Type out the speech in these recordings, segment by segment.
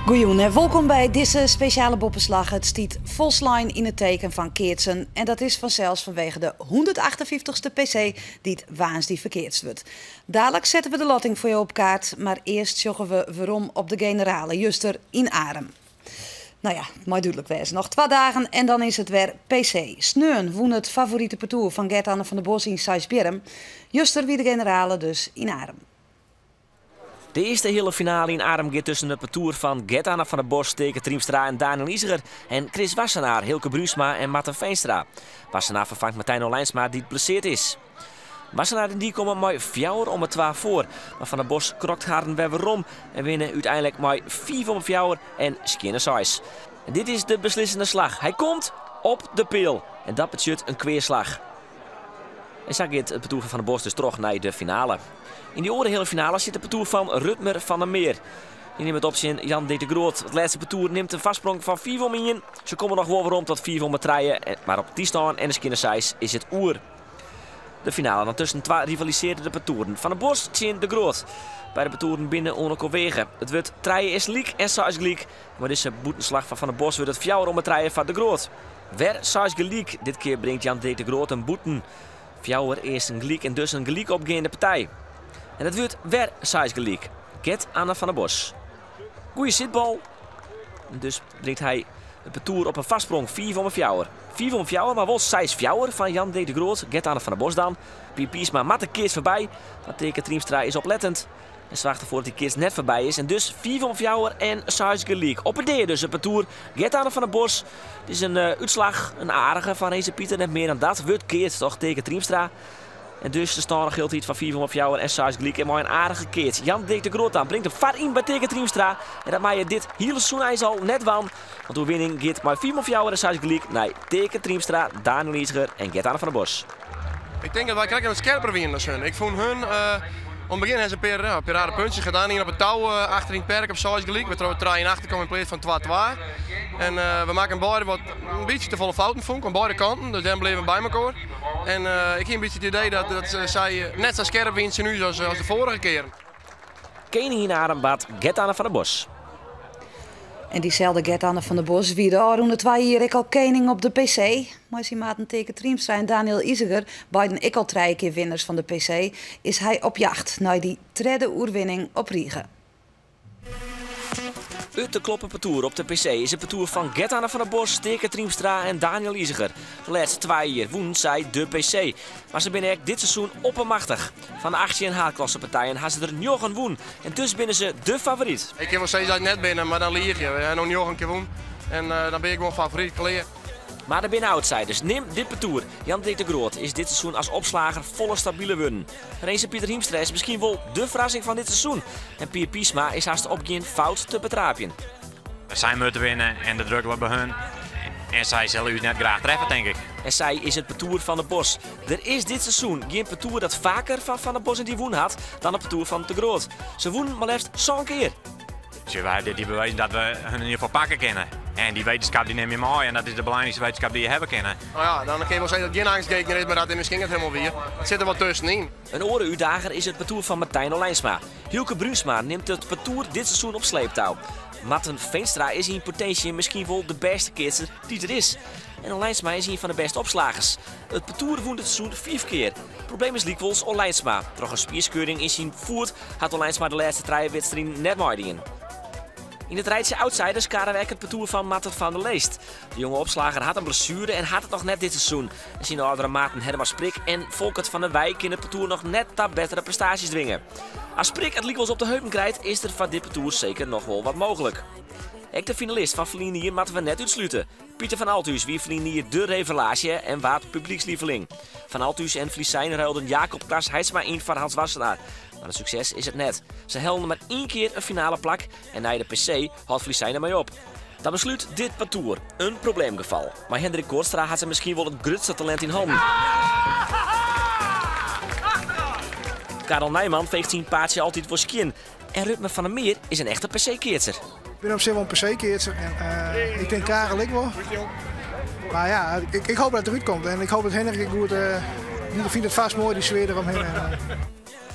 Goejoen en welkom bij deze speciale boppenslag. Het stiet volslijn in het teken van Keertsen. En dat is vanzelfs vanwege de 158ste PC die het waans verkeerdst wordt. Dadelijk zetten we de lotting voor je op kaart. Maar eerst joggen we waarom op de generale Juster in Arem. Nou ja, mooi duidelijk wezen. Nog 2 dagen en dan is het weer PC. Sneun woen het favoriete parcours van Gert-Anne van der Bos in Sijsberm. Juster wie de generale dus in Arem. De eerste hele finale in Arem gaat tussen het parcours van Gert-Anne van der Bos, Teke Triemstra en Daniel Iziger en Chris Wassenaar, Hilke Bruusma en Marten Veenstra. Wassenaar vervangt Martijn Olijnsma die geblesseerd is. Wassenaar en die komen mooi 4 om het 2 voor, maar Van der Bos krokt haar weer waarom en winnen uiteindelijk mooi 4 om 4 en skinner 6. En dit is de beslissende slag. Hij komt op de pil en dat betekent een kweerslag. En zo gaat het parcours van der Bos dus terug naar de finale. In die hele finale zit het parcours van Rutmer van der Meer. Die neemt het op zijn Jan de Groot. Het laatste parcours neemt een vastsprong van 4 om in. Ze komen nog wel waarom tot 4 om het rijden. Maar op die staan en de skinner 6 is het oer. De finale dan tussen 2 rivaliseerde de parcoursen. Van der Bos zien de Groot. Bij de parcoursen binnen onelko wegen. Het wordt rijden is liek en 6 gelijk. Maar deze boetenslag van der Bos wordt het 4 om het rijden van de Groot. Weer 6 gelijk. Dit keer brengt Jan de Groot een boeten. 4 eerst een gelijk en dus een gelijk opgaande partij. En het wordt weer 6 gelijk. Gert-Anne van der Bos. Goeie zitbal. Dus brengt hij het parcours op een vastsprong 4 om 4. 4 om 4, maar wel 6 4 van Jan de Groot. Gert-Anne van der Bos dan. Piesma mat de keers voorbij. Maar Teke Triemstra is oplettend. En zorgt ervoor dat die keers net voorbij is. En dus 4 om 4 en 6 gelijk. Op het deur dus het parcours. Gert-Anne van der Bos. Het is een uitslag, een aardige van Reze Pieter. Net meer dan dat. Wordt keert toch Teke Triemstra. En dus de stand geldt iets van 4 om 4 en 6 gelijk. En mooi een aardige keert. Jan de Groot aan brengt hem var in bij Teke Triemstra. En dat mag je dit hele seizoen hij al net wan. Want de winning gaat maar 4 om 4 en 6 gelijk. Nee, Teke Triemstra, Daniel Iziger en Gert-Anne van der Bos. Ik denk dat wij krijgen een scherper winnen dan hun. Ik vond hun, om het begin hebben ze een paar rare puntjes gedaan. Hier op het touw achter in het perk op 6 gelijk. We trouwen 3 in achter komen in plaats van 2-2. En we maken beide wat een beetje te volle fouten vond aan beide kanten. Dus dan bleven we bij elkaar. En ik heb een beetje het idee dat zij net zo scherp winnen nu als de vorige keer. Kening in Arem baat Gert-Anne van der Bos. En diezelfde Gert-Anne van der Bos wie de Arroende 2 hier al kening op de PC. Maar zijn maten Teke Triemstra en Daniel Iziger, beiden ik al 3 keer winners van de PC, is hij op jacht naar die 3e oerwinning op Riegen. Uit de kloppen parcours op de PC is het parcours van Gert-Anne van der Bos, Teke Triemstra en Daniel Iziger. De laatste 2 jaar wonnen zij de PC. Maar ze binnen dit seizoen oppermachtig. Van de 18 en H-klasse partijen hadden ze er 9 woen. En dus binnen ze de favoriet. Ik heb wel steeds uit net binnen, maar dan lieg je. We hebben nog 9 keer woen. En dan ben ik gewoon favoriet geleerd. Maar de binnen outsiders, neem dit parcours. Jan de Groot is dit seizoen als opslager volle stabiele winnen. Reze Pieter Hiemstra is misschien wel de verrassing van dit seizoen. En Pier Piesma is haast opgeen fout te betrapen. Zij moeten winnen en de druk wordt bij hun. En zij zullen u net graag treffen, denk ik. En zij is het parcours van der Bos. Er is dit seizoen geen parcours dat vaker van der Bos in die woen had dan het parcours van de Groot. Ze woenen maar liefst zo'n keer. Dus wij die bewijzen dat we hun in ieder geval pakken kennen. En die wetenschap die neem je mooi en dat is de belangrijkste wetenschap die je hebben kennen. Nou ja, dan kan je wel zeggen dat het geen angstgekner is, maar dat is misschien het helemaal weer. Het zit er wat tussenin. Een oren-uitdager is het parcours van Martijn Olijnsma. Hilke Bruusma neemt het parcours dit seizoen op sleeptouw. Marten Veenstra is in potentie misschien wel de beste keerser die er is. En Olijnsma is een van de beste opslagers. Het parcours woont het seizoen 4 keer. Het probleem is Liekwols Olijnsma. Door een spierskeuring in zijn voet had Olijnsma de laatste 3 wedstrijden net meedingen. In het rijtje outsiders karenwerk het parcours van Marten van der Leest. De jonge opslager had een blessure en had het nog net dit seizoen. En zijn oudere maten Herman Sprik en Volkert van der Wijk in het parcours nog net tot betere prestaties dwingen. Als Sprik het Liekwols op de heupen krijgt, is er van dit parcours zeker nog wel wat mogelijk. Ook de finalist van Vlienier moeten we net uitsluiten. Pieter van Althuis wie Vlienier de revelatie en waard publiekslieveling. Van Althuis en Vliesijn ruilden Jacob Klas Heidsma in van Hans Wassenaar. Maar een succes is het net. Ze helden maar 1 keer een finale plak en na de PC houdt Vliesijn ermee op. Dan besluit dit parcours een probleemgeval. Maar Hendrik Koortstra had ze misschien wel het grootste talent in handen. Karel Nijman veegt zijn paardje altijd voor skin. En Rutmer van der Meer is een echte PC-keertser. Ik ben op zich wel een PC-keertser en ik denk Karel ik wel. Maar ja, ik hoop dat het eruit komt en ik hoop dat Hendrik goed... ik vind het vast mooi, die sfeer eromheen.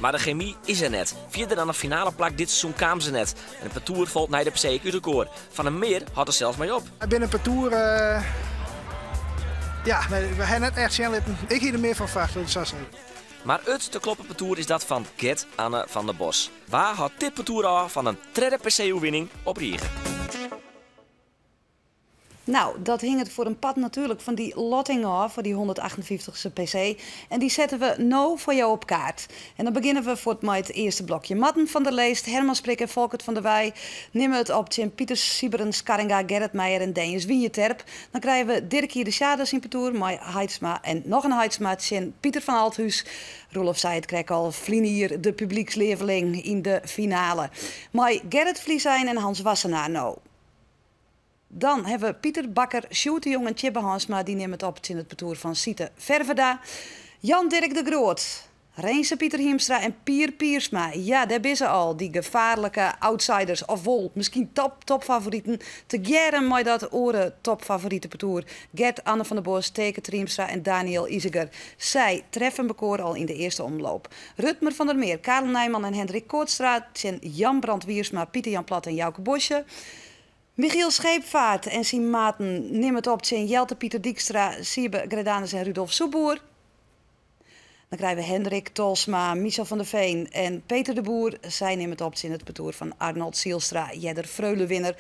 Maar de chemie is er net. Vierder dan de finale plak dit seizoen kwamen ze net. En het parcours valt naar de PC uit de koor. Van een meer had er zelfs mee op. Binnen het parcours, ja, we hebben net echt zien laten. Ik hier er meer van verwacht, dat is zo zeggen. Maar het te kloppen parcours is dat van Gert Anne van der Bos. Waar had dit parcours al van een derde PC-winning op Riegen? Nou, dat hing het voor een pad natuurlijk van die lotting af, voor die 158ste PC. En die zetten we nou voor jou op kaart. En dan beginnen we met het eerste blokje. Matten van der Leest, Herman Sprik en Volkert van der Wij nemen het op Tjen Pieters, Sieberens, Karinga, Gerrit Meijer en Denjes Wienjeterp. Dan krijgen we Dirkie de Schaders in parcours, met Heidsma en nog een Heidsma, Tjen Pieter van Althuis. Roelof zei het kreeg al, Vlinier, de publieksleveling in de finale. Maar Gerrit Vliesijn en Hans Wassenaar nou. Dan hebben we Pieter Bakker, Sjoerd de Jong en Tjibbe Hansma. Die nemen het op in het parcours van Siete Verveda. Jan-Dirk de Groot, Reense Pieter Hiemstra en Pier Piersma. Ja, daar zijn ze al. Die gevaarlijke outsiders of wol. Misschien topfavorieten. Te geren met dat oren topfavoriete parcours. Gert Anne van der Bos, Teke Riemstra en Daniel Iziger. Zij treffen elkaar al in de eerste omloop. Rutmer van der Meer, Karel Nijman en Hendrik Koortstra. Jan Brand Wiersma, Pieter Jan Plat en Jouke Bosje. Michiel Scheepvaart en zijn maten nemen het op tegen Jelte Pieter Dijkstra, Siebe Gredanus en Rudolf Soeboer. Dan krijgen we Hendrik Tolsma, Michel van der Veen en Peter de Boer. Zij nemen het op in het parcours van Arnold Zielstra, Jedder Freulewinner.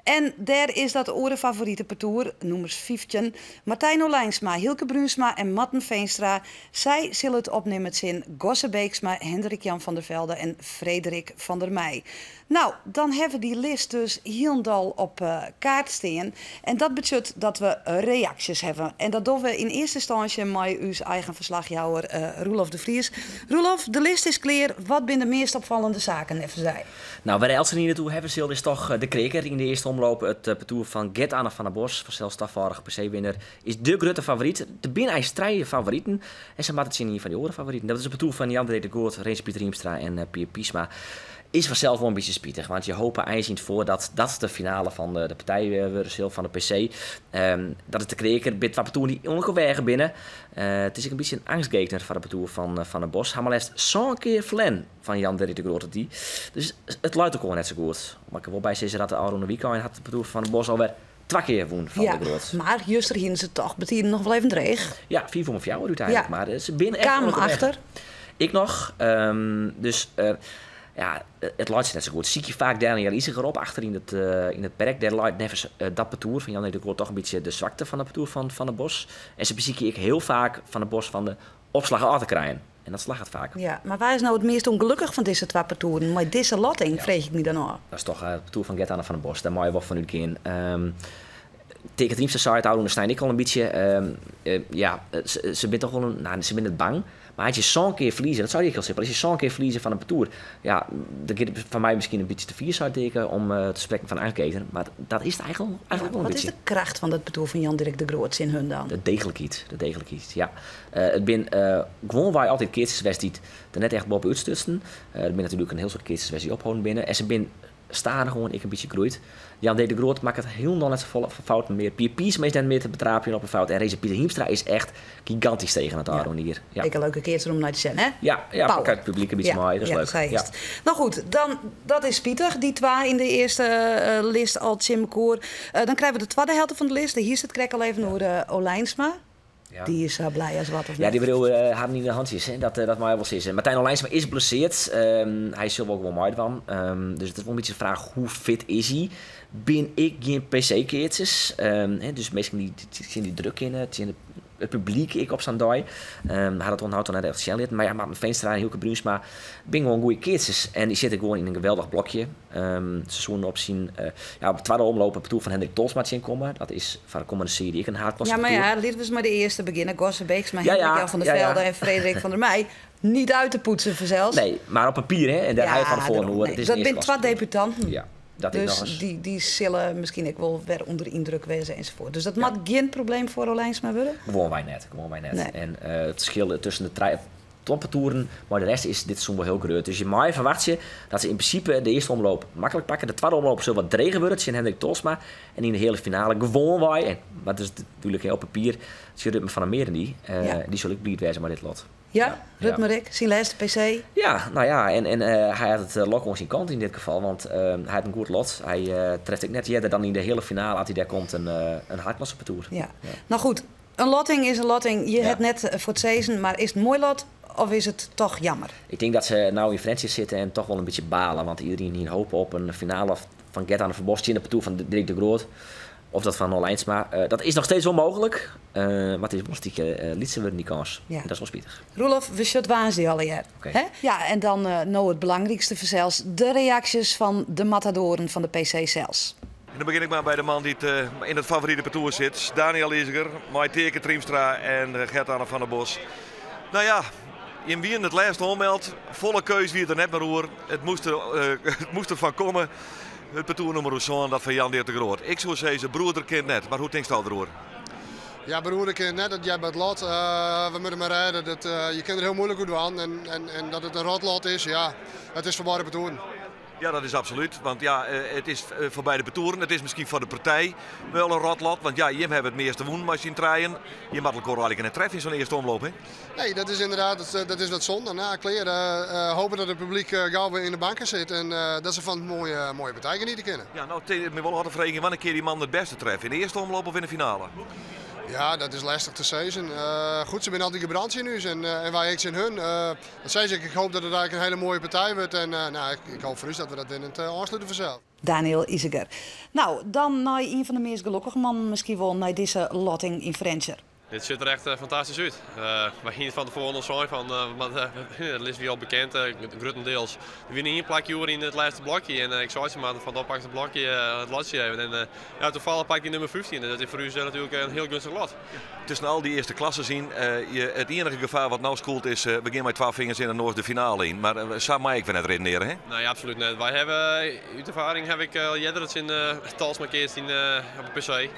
En daar is dat orenfavoriete parcours, nummers 15. Martijn Olijnsma, Hilke Brunsma en Matten Veenstra. Zij zullen het opnemen in Gosse Beeksma, Hendrik Jan van der Velde en Frederik van der Meij. Nou, dan hebben we die list dus hielendal op kaart staan. En dat betekent dat we reacties hebben. En dat doen we in eerste instantie met uw eigen verslaghouder Roelof de Vries. Roelof, de list is klaar. Wat zijn de meest opvallende zaken, even zij? Nou, waar de Elsen hier naartoe hebben zullen is toch de kreker in de eerste omloop. Het parcours van Gert Anne van der Bos, vanzelfs stafvaardige PC-winnaar, is de grote favoriet. De binnen eigenlijk strijden favorieten. En ze maken het zien hier van die oren favorieten. Dat is het parcours van Jan-Dirk de Groot, Reense Pieter Riemstra en Pier Piesma. Is vanzelf wel een beetje spietig, want je hoopt eigenlijk voor dat de finale van de partij van de PC. Dat is de kreker, bit wat parcours die ongeveer binnen. Het is ook een beetje een angstgekner van het parcours van de Bos. Hij maar liefst zo'n keer flan van Jan-Dirk de Groot. Dus het luidt ook al net zo goed. Maar ik wil bij zeggen dat de oude weekend had het parcours van de Bos alweer 2 keer woen van de Groot. Maar juist hier ze toch betieren nog wel even dreig. Ja, 4 voor mijn fjouwer uiteindelijk. Ja. Maar ze binnen echt Kamer achter. Ik nog. Ja, het luidt net zo goed. Zie je vaak Daniel Iziger op achter in het perk. Daar luidt nevens dat parcours van Jan-Dirk de Groot toch een beetje de zwakte van het parcours van de Bos. En ze zie ik heel vaak van de Bos van de opslag aan te krijgen. En dat slag het vaak. Ja, maar waar is nou het meest ongelukkig van deze 2 parcours? Maar deze lotting, vreeg ik me dan af. Dat is toch het parcours van Gert Anne van der Bos. Daar moet je wel van u kennen. Tegen het Riemse site houden snij ik al een beetje. Ze bent toch wel ze bent het bang. Maar als je zo'n keer verliezen, dat zou ik heel simpel. Als je zo'n keer verliezen van een parcours, ja, dan gaat het van mij misschien een beetje te vier zou teken om te spreken van aankijken. Maar dat is het eigenlijk wel een beetje. Wat is de kracht van dat parcours van Jan-Dirk de Groot in hun dan? De degelijkheid, ja. Het ben gewoon waar je altijd keertjes die er net echt boven uitstutsen. Er ben natuurlijk een heel soort keertjes die ophouden binnen. En ze ben staan gewoon een beetje groeit. Jan-Dirk de Groot maakt het heel nog net zo fout meer. Pier Piesma is dan meer te betrapen op een fout. En Reense Pieter Hiemstra is echt gigantisch tegen het Aron hier. Ja. Ik een leuke keer om naar te zien, hè? Ja, kijk het publiek een beetje mooi. Dat is leuk. Ja. Nou goed, dan, dat is Pieter. Die 2 in de eerste list al Tjimmekoor. Dan krijgen we de tweede helft van de list. Hier zit krek al even door Olijnsma. Ja. Die is blij als wat of niet. Ja, die wil haar niet in de handjes. Hè. Dat mag wel zeggen. Martijn Olijnsma is geblesseerd. Hij is er ook wel mooi van. Dus het is wel een beetje de vraag, hoe fit is hij? Ben ik geen PC-keertjes? Dus meestal die druk in het publiek ik op zijn dag. Hij had het onhoud net echt snel. Maar ja, Maarten Veenstra en Hilke Brunsma ben gewoon goede keertjes. En die zitten gewoon in een geweldig blokje. Seizoen opzien. Op het tweede omloop het parcours van Hendrik Tolsma zien komen. Dat is van de komende serie een haarklasse. Ja, maar ja, laten we eens maar de eerste beginnen. Gosse Beeksma, Hendrik Jan van der Velde en Frederik van der Meij. Niet uit te poetsen vanzelf. Nee, maar op papier, hè? En daar hij van voor hoor. Dat zijn 2 debutanten. Ja. Dat dus die zullen misschien ook wel weer onder indruk wezen enzovoort. Dus dat mag geen probleem voor Olijnsma worden? Gewoon wij net. Nee. En het verschil tussen de toppartouren, maar de rest is dit seizoen wel heel groot. Dus je mag verwacht je dat ze in principe de eerste omloop makkelijk pakken. De tweede omloop zullen wat dregen worden, zien Hendrik Tolsma. En in de hele finale gewoon wij. Maar dat is natuurlijk heel papier. Het me van een meer die. Die zal ik blij wezen maar dit lot. Ja, Rutmerik, zijn laatste PC. Ja, nou ja, en hij had het lok aan zijn kant in dit geval, want hij had een goed lot. Hij treft ik net eerder dan in de hele finale, als hij daar komt, een hardklasse parcours. Ja. Nou goed, een lotting is een lotting. Je hebt net voor het seizoen, maar is het mooi lot of is het toch jammer? Ik denk dat ze nou in Frensjes zitten en toch wel een beetje balen, want iedereen hier hoopt op een finale van Gert-Anne van Bos in de parcours van Dirk de Groot. Of dat van Olijnsma. Dat is nog steeds onmogelijk. Maar het is mostieke lietsen we die kans. Ja. Dat is wel spietig. Roelof, we shut waanzin al jaar. Okay. Ja, en dan nou het belangrijkste verzels. De reacties van de matadoren van de PC zelfs. En dan begin ik maar bij de man die in het favoriete parcours zit. Daniel Iziger, Maiteke Triemstra en Gert-Anne van der Bos. Nou ja, in wie het laatste ommeldt. Volle keus wie er net maar roer. Het moest er van komen. Het parcours nummer zo'n dat van Jan Dirk de Groot. Ik zou zeggen, broeder kind net. Maar hoe denkt dat erover? Ja, broeder kind net dat jij bij het lot. We moeten maar rijden. Je kunt er heel moeilijk goed aan. En dat het een rotlot is, ja, het is voor beide parcours. Ja, dat is absoluut. Want ja, het is voor beide parcours. Het is misschien voor de partij wel een rotlot. Want ja, je hebt het meeste woen als je in treien. Je mag elkaar eigenlijk in een tref in zo'n eerste omloop, hè? Nee, dat is inderdaad dat is wat zonde. Nou, hopen dat het publiek gauw weer in de banken zit. En dat ze van mooie partijen niet kennen. Ja, nou, het me wel hard vragen wanneer keer die man het beste treffen. In de eerste omloop of in de finale? Ja, dat is lastig te zeggen. Goed, ze zijn altijd gebrand nu en wij iets in hun. Dat zei ik hoop dat het eigenlijk een hele mooie partij wordt. En nou, ik hoop voor u dat we dat in het aansluiten vanzelf. Daniel Iziger. Nou, dan naar een van de meest gelukkige mannen misschien wel naar deze lotting in Frencher. Dit ziet er echt fantastisch uit. Wij gingen van tevoren al zijn van, dat is weer al bekend, grotendeels. We winnen één plakje in het laatste blokje en ik zei ze maar van dat pakte het blokje het latje even. En ja, toevallig pak je nummer 15 en dat is voor u natuurlijk een heel gunstig lot. Tussen al die eerste klassen zien, het enige gevaar wat nou schoelt is, begin met 12 vingers in de Noord de finale in. Maar samen mag ik weer net redeneren, hè? Nee, absoluut niet. Wij hebben, uit ervaring heb ik eerder het in talsmarkeerd op de PC.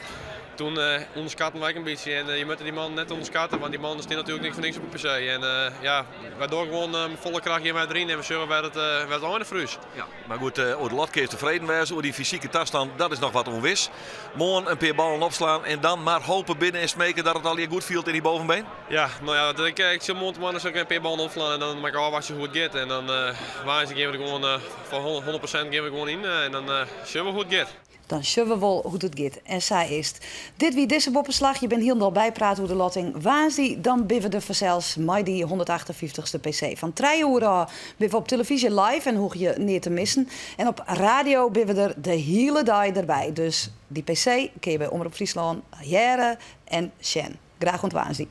Toen onderschatten wij een beetje en je moet die man net onderschatten, want die man is natuurlijk niks voor niks op de PC. En ja, wij doen gewoon volle kracht hier met erin en we zullen bij het einde voor ons. Ja, maar goed, over de lotkeer tevreden wezen, over die fysieke taststand, dat is nog wat onwis. Morgen een paar ballen opslaan en dan maar hopen binnen en smeken dat het al hier goed viel in die bovenbeen? Ja, nou ja, ik zal morgen eens ook een paar ballen opslaan en dan maak ik al wat je goed gaat. En dan geven we er gewoon voor 100% geven we gewoon in en dan zullen we goed gaat. Dan zullen we wel hoe het gaat. En zij is het. Dit wie deze boppenslag. Je bent heel bijpraten hoe de lotting waanzie. Dan ben we de verzels met die 158ste PC. Van 3 uur ben we op televisie live en hoef je niet te missen. En op radio ben we er de hele dag erbij. Dus die PC kun je bij Omroep Friesland jaren en Sjen. Graag ontwaanzie.